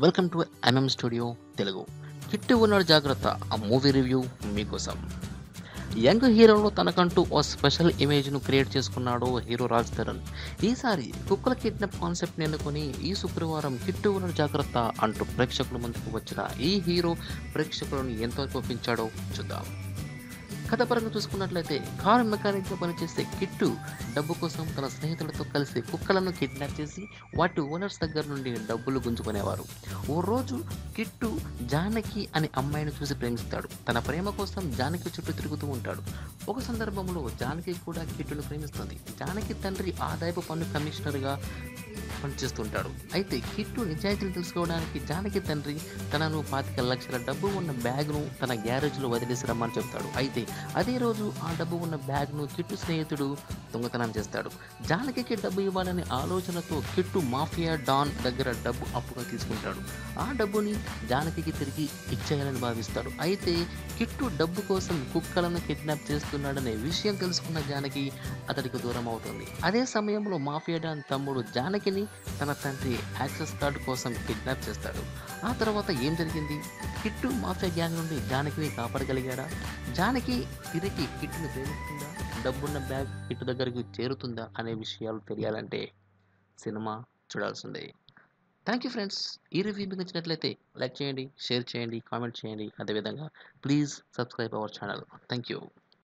Welcome to studio Telugu. Kittu Unnadu Jagratha ఆ movie review మీకోసం. Young హీరోలో తనకంటూ ఓ స్పెషల్ ఇమేజ్ను క్రియేట్ చేసుకున్నాడు హీరో రాజ్ తరుణ్. ఈసారి కుక్కల కిడ్నాప్ కాన్సెప్ట్ని ఎన్నుకొని ఈ శుక్రవారం కిట్టు ఉన్నాడు జాగ్రత్త అంటూ ప్రేక్షకుల ముందుకు వచ్చిన ఈ హీరో ప్రేక్షకులను ఎంతవరకు ఒప్పించాడో చూద్దాం. కథ పరంగా చూసుకున్నట్లయితే కారు మెకానిక్గా పనిచేసే కిట్టు డబ్బు కోసం తన స్నేహితులతో కలిసి కుక్కలను కిడ్నాప్ చేసి వాటి ఓనర్స్ దగ్గర నుండి డబ్బులు గుంజుకునేవారు. ఓ రోజు కిట్టు జానకి అనే అమ్మాయిని చూసి ప్రేమిస్తాడు. తన ప్రేమ కోసం జానకి చుట్టూ తిరుగుతూ ఉంటాడు. ఒక సందర్భంలో జానకి కూడా కిట్టును ప్రేమిస్తుంది. జానకి తండ్రి ఆదాయపు పన్ను కమిషనర్గా పనిచేస్తుంటాడు. అయితే కిట్టు నిజాయితీని తెలుసుకోవడానికి జానకి తండ్రి తనను 25,00,000 డబ్బు ఉన్న బ్యాగ్ను తన గ్యారేజ్లో వదిలేసి రమ్మని చెప్తాడు. అయితే అదే రోజు ఆ డబ్బు ఉన్న బ్యాగ్ను కిట్టు స్నేహితుడు దొంగతనం చేస్తాడు. జానకికి డబ్బు ఇవ్వాలనే ఆలోచనతో కిట్టు మాఫియా డాన్ దగ్గర డబ్బు అప్పుగా తీసుకుంటాడు. ఆ డబ్బుని జానకికి తిరిగి ఇచ్చేయాలని భావిస్తాడు. అయితే కిట్టు డబ్బు కోసం కుక్కలను కిడ్నాప్ చేస్తున్నాడనే విషయం తెలుసుకున్న జానకి అతడికి దూరం అవుతుంది. అదే సమయంలో మాఫియా డాన్ తమ్ముడు జానకిని తన తండ్రి యాక్సెస్ కార్డు కోసం కిడ్నాప్ చేస్తాడు. ఆ తర్వాత ఏం జరిగింది? కిట్టు మాఫియా గ్యాంగ్ నుండి జానకిని కాపాడగలిగాడా? జానకి తిరిగి కిట్టుని ప్రేమిస్తుందా? డబ్బున్న బ్యాగ్ కిట్టు దగ్గరికి చేరుతుందా అనే విషయాలు తెలియాలంటే సినిమా చూడాల్సిందే. Thank you friends. ఈ రివ్యూ మీకు నచ్చినట్లయితే లైక్ చేయండి, షేర్ చేయండి, కామెంట్ చేయండి. అదేవిధంగా please subscribe our channel. Thank you.